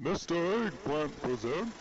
Mr. Eggplant presents.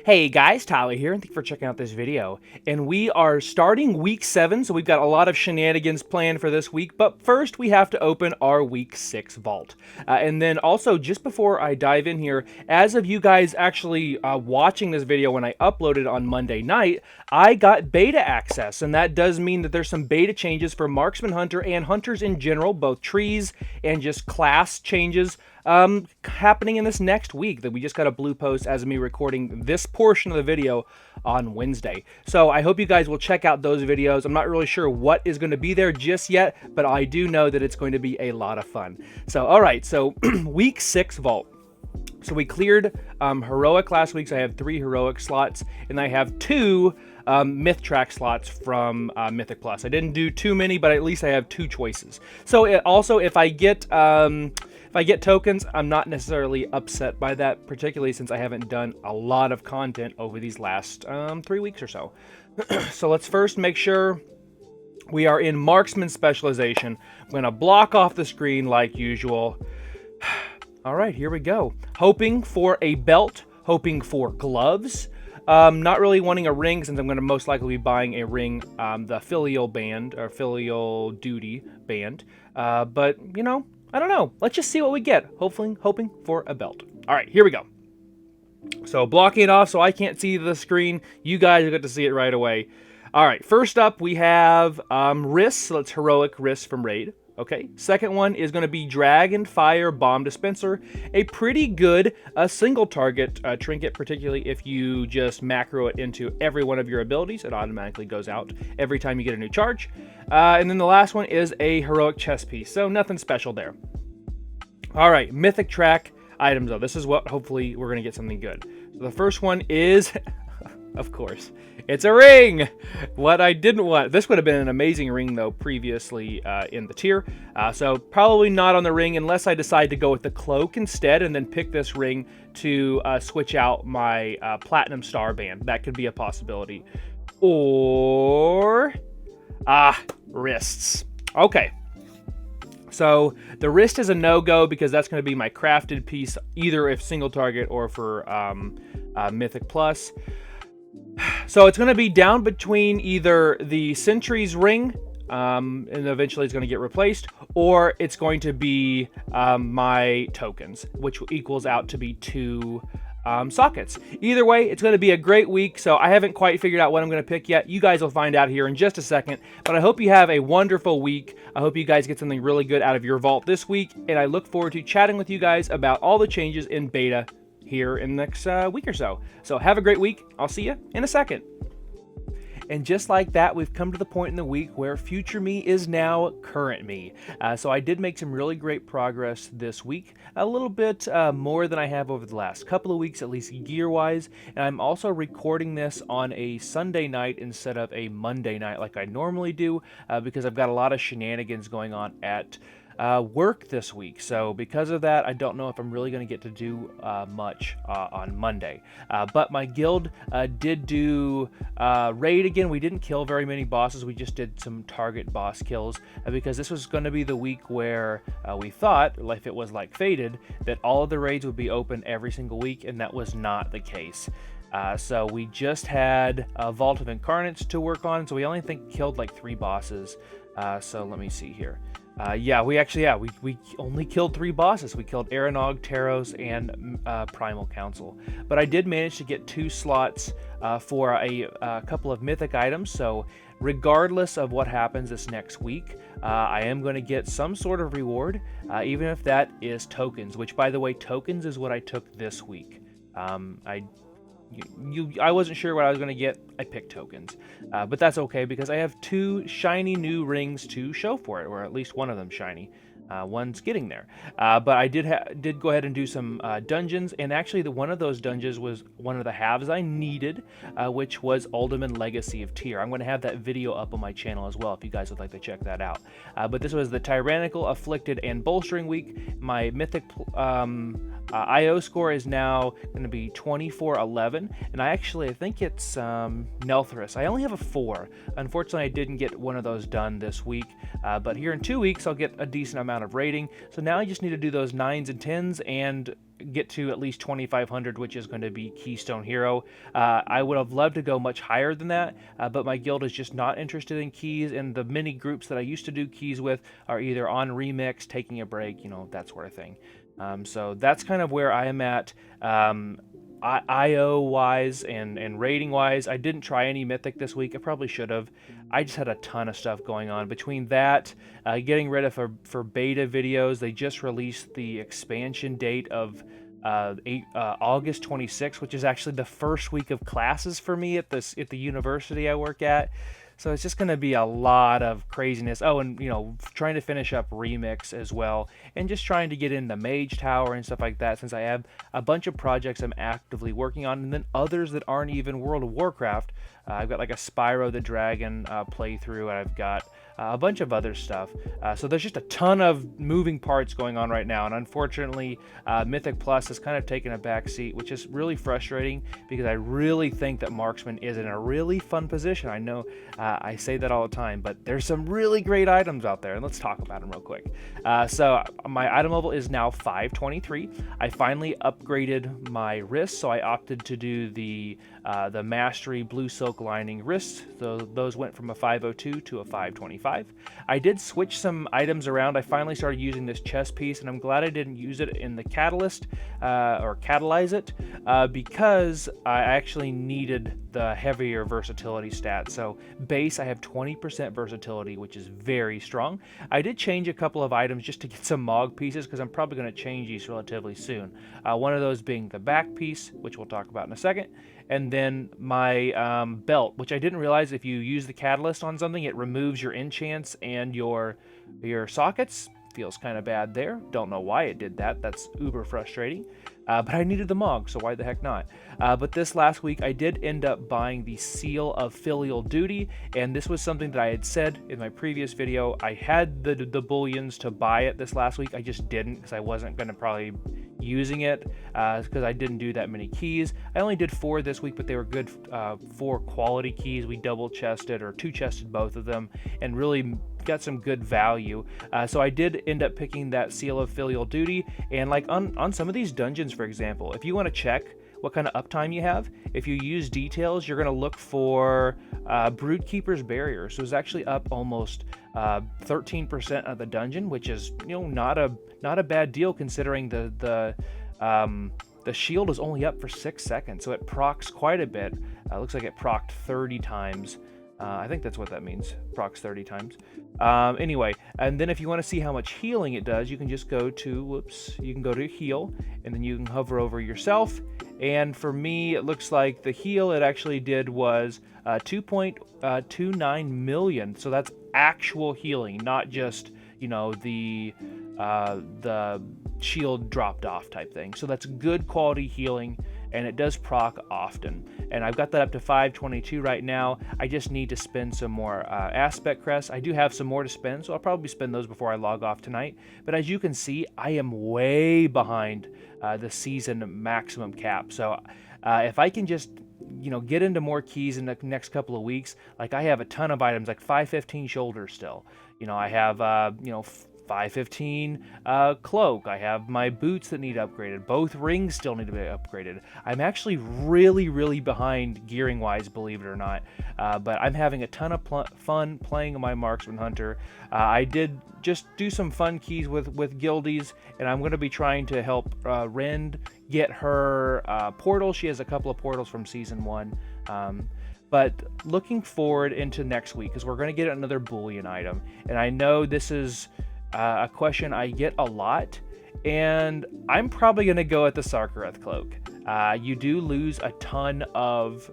Hey guys, Tyler here, and thank you for checking out this video. And we are starting week 7, so we've got a lot of shenanigans planned for this week. But first, we have to open our week 6 vault. And then also, just before I dive in here, as of you guys actually watching this video when I uploaded on Monday night, I got beta access. And that does mean that there's some beta changes for Marksman Hunter and Hunters in general, both trees and just class changes happening in this next week. That we just got a blue post as of me recording this portion of the video on Wednesday. So I hope you guys will check out those videos. I'm not really sure what is going to be there just yet, but I do know that it's going to be a lot of fun. So all right, so week 6 vault. So we cleared heroic last week, so I have 3 heroic slots, and I have 2 myth track slots from Mythic Plus. I didn't do too many, but at least I have 2 choices. So also, if I get tokens, I'm not necessarily upset by that, particularly since I haven't done a lot of content over these last 3 weeks or so. So let's first make sure we are in marksman specialization. I'm going to block off the screen like usual. All right, here we go. Hoping for a belt, hoping for gloves. Not really wanting a ring since I'm going to most likely be buying a ring, the filial band or filial duty band. But, you know, I don't know. Let's just see what we get. Hopefully, hoping for a belt. All right, here we go. So blocking it off so I can't see the screen. You guys get to see it right away. All right, first up we have wrists. So that's heroic wrists from Raid. Okay, second one is going to be Dragon Fire Bomb Dispenser. A pretty good single target trinket, particularly if you just macro it into every one of your abilities. It automatically goes out every time you get a new charge. And then the last one is a heroic chest piece, so nothing special there. All right, Mythic Track items though. This is what hopefully we're going to get something good. So the first one is, of course, it's a ring! What I didn't want. This would have been an amazing ring, though, previously in the tier. So probably not on the ring unless I decide to go with the cloak instead and then pick this ring to switch out my Platinum Star Band. That could be a possibility. Or... wrists. Okay. So the wrist is a no-go because that's going to be my crafted piece, either if single target or for Mythic Plus. So it's going to be down between either the Sentry's ring, and eventually it's going to get replaced, or it's going to be my tokens, which equals out to be 2 sockets. Either way, it's going to be a great week, so I haven't quite figured out what I'm going to pick yet. You guys will find out here in just a second, but I hope you have a wonderful week. I hope you guys get something really good out of your vault this week, and I look forward to chatting with you guys about all the changes in beta here in the next week or so. So have a great week. I'll see you in a second. And just like that, we've come to the point in the week where future me is now current me. So I did make some really great progress this week, a little bit more than I have over the last couple of weeks, at least gear-wise. And I'm also recording this on a Sunday night instead of a Monday night like I normally do, because I've got a lot of shenanigans going on at work this week. So because of that, I don't know if I'm really going to get to do much on Monday. But my guild did do raid again. We didn't kill very many bosses. We just did some target boss kills because this was going to be the week where we thought, if it was like Fated, that all of the raids would be open every single week, and that was not the case. So we just had a Vault of Incarnates to work on, so we only killed like 3 bosses. So let me see here. We only killed 3 bosses. We killed Aranog, Taros, and Primal Council. But I did manage to get 2 slots for a couple of mythic items. So regardless of what happens this next week, I am going to get some sort of reward, even if that is tokens. Which, by the way, tokens is what I took this week. I wasn't sure what I was going to get. I picked tokens, but that's okay because I have 2 shiny new rings to show for it, or at least one of them shiny. One's getting there, but I did go ahead and do some dungeons, and actually one of those dungeons was one of the halves I needed, which was Ultimate Legacy of Tyr. I'm going to have that video up on my channel as well if you guys would like to check that out. But this was the Tyrannical, Afflicted, and Bolstering week. My Mythic IO score is now going to be 2411, and I think it's Nelthorus. I only have a 4. Unfortunately, I didn't get one of those done this week, but here in 2 weeks I'll get a decent amount of rating. So now I just need to do those 9s and 10s and get to at least 2500, which is going to be Keystone Hero. I would have loved to go much higher than that, but my guild is just not interested in keys, and the many groups that I used to do keys with are either on remix, taking a break, that sort of thing. So that's kind of where I am at. IO wise and rating wise, I didn't try any mythic this week. I probably should have. I just had a ton of stuff going on between that, getting rid of for beta videos. They just released the expansion date of August 26th, which is actually the first week of classes for me at the university I work at. So it's just going to be a lot of craziness. Oh, and trying to finish up Remix as well, and just trying to get into Mage Tower and stuff like that, since I have a bunch of projects I'm actively working on, and then others that aren't even World of Warcraft. I've got like a Spyro the Dragon playthrough, and I've got a bunch of other stuff. So there's just a ton of moving parts going on right now, and unfortunately, Mythic Plus has kind of taken a back seat, which is really frustrating because I really think that Marksman is in a really fun position. I know I say that all the time, but there's some really great items out there, and let's talk about them real quick. So my item level is now 523. I finally upgraded my wrists, so I opted to do the Mastery Blue Silk Lining wrists. So those went from a 502 to a 525. I did switch some items around. I finally started using this chest piece, and I'm glad I didn't use it in the catalyst or catalyze it because I actually needed the heavier versatility stat. So base, I have 20% versatility, which is very strong. I did change a couple of items just to get some Mog pieces because I'm probably going to change these relatively soon. One of those being the back piece, which we'll talk about in a second, and then my belt, which I didn't realize if you use the catalyst on something, it removes your enchants and your sockets. Feels kind of bad there. Don't know why it did that. That's uber frustrating. But I needed the Mog, so why the heck not? But this last week, I did end up buying the Seal of Filial Duty, and this was something that I had said in my previous video. I had the bullions to buy it this last week. I just didn't because I wasn't going to probably using it because I didn't do that many keys. I only did 4 this week, but they were good 4 quality keys. We double chested or 2 chested both of them and really got some good value. So I did end up picking that Seal of Filial Duty, and like on some of these dungeons, for example, if you want to check what kind of uptime you have, if you use details, you're going to look for Broodkeeper's Barrier. So it's actually up almost 13% of the dungeon, which is not a bad deal considering the shield is only up for 6 seconds, so it procs quite a bit. Looks like it procced 30 times. I think that's what that means, procs 30 times. Anyway, and then if you want to see how much healing it does, you can just go to, you can go to heal, and then you can hover over yourself. And for me, it looks like the heal it actually did was 2.29 million. So that's actual healing, not just, the shield dropped off type thing. So that's good quality healing, and it does proc often. And I've got that up to 522 right now. I just need to spend some more aspect crests. I do have some more to spend, so I'll probably spend those before I log off tonight. But as you can see, I am way behind the season maximum cap. So if I can just get into more keys in the next couple of weeks, like I have a ton of items, like 515 shoulders still. I have 515 cloak. I have my boots that need upgraded. Both rings still need to be upgraded. I'm actually really behind gearing wise, believe it or not. But I'm having a ton of fun playing my Marksman Hunter. I did just do some fun keys with guildies, and I'm going to be trying to help Rend get her portal. She has a couple of portals from season 1. But looking forward into next week, because we're going to get another bullion item, and I know this is a question I get a lot, and I'm probably going to go at the Sarkareth Cloak. You do lose a ton of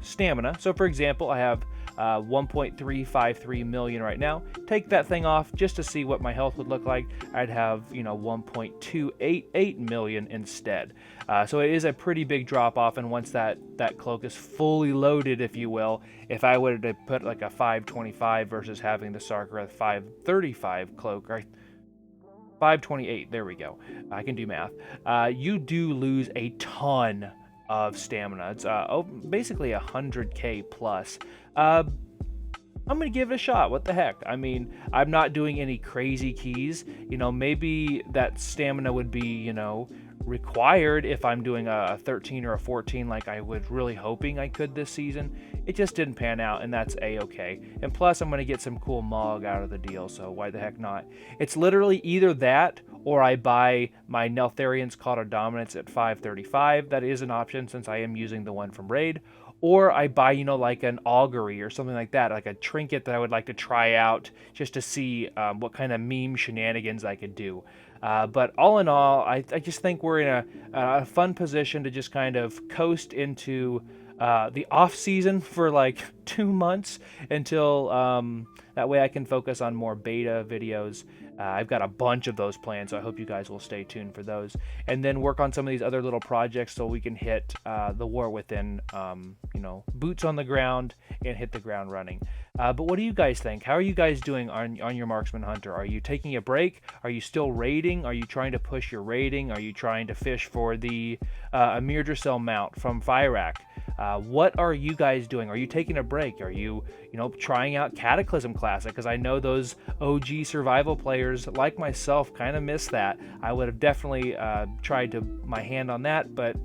stamina. So for example, I have 1.353 million right now. Take that thing off just to see what my health would look like. I'd have 1.288 million instead. So it is a pretty big drop off, and once that cloak is fully loaded, if you will, if I were to put like a 525 versus having the Sarkareth 535 cloak, right? 528, there we go. I can do math. You do lose a ton of stamina. It's basically 100k plus. I'm gonna give it a shot. What the heck? I mean, I'm not doing any crazy keys. Maybe that stamina would be, required if I'm doing a 13 or a 14 like I was really hoping I could this season. It just didn't pan out, and that's a-okay. And plus, I'm gonna get some cool Mog out of the deal, so why the heck not? It's literally either that or I buy my Neltharian's Call of Dominance at 535. That is an option since I am using the one from Raid. Or I buy, like an augury or something like that, like a trinket that I would like to try out just to see what kind of meme shenanigans I could do. But all in all, I just think we're in a fun position to just kind of coast into the off season for like 2 months until that way I can focus on more beta videos. I've got a bunch of those planned, so I hope you guys will stay tuned for those. And then work on some of these other little projects so we can hit the War Within, boots on the ground and hit the ground running. But what do you guys think? How are you guys doing on your Marksman Hunter? Are you taking a break? Are you still raiding? Are you trying to push your raiding? Are you trying to fish for the Amir Dracel mount from Fyrak? What are you guys doing? Are you taking a break? Are you, trying out Cataclysm Classic? Because I know those OG survival players like myself kind of miss that. I would have definitely tried my hand on that, but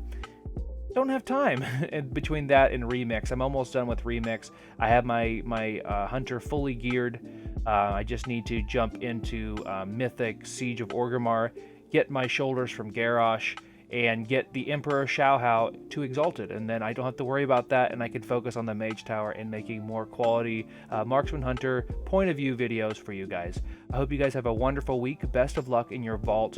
don't have time between that and Remix. I'm almost done with Remix. I have my Hunter fully geared. I just need to jump into Mythic Siege of Orgrimmar, get my shoulders from Garrosh, and get the Emperor Xiaohao to Exalted, and then I don't have to worry about that, and I can focus on the Mage Tower and making more quality Marksman Hunter point of view videos for you guys. I hope you guys have a wonderful week. Best of luck in your vault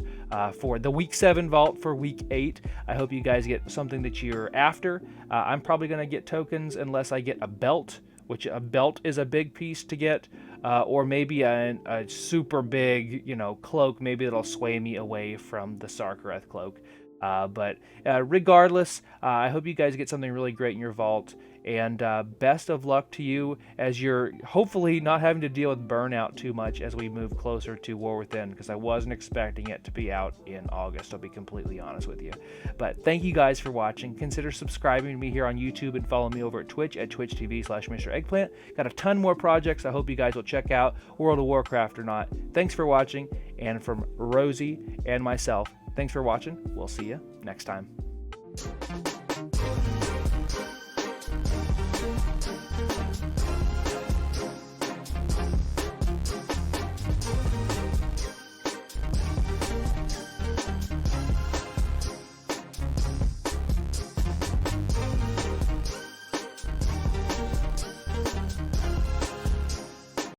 for the Week 7 vault for Week 8. I hope you guys get something that you're after. I'm probably going to get tokens unless I get a belt, which a belt is a big piece to get, or maybe a super big, cloak. Maybe it'll sway me away from the Sarkareth cloak. But regardless, I hope you guys get something really great in your vault, and best of luck to you as you're hopefully not having to deal with burnout too much as we move closer to War Within, because I wasn't expecting it to be out in August, I'll be completely honest with you. But thank you guys for watching. Consider subscribing to me here on YouTube and follow me over at Twitch at twitch.tv/Mr. Eggplant. Got a ton more projects I hope you guys will check out, World of Warcraft or not. Thanks for watching, and from Rosie and myself, thanks for watching. We'll see you next time.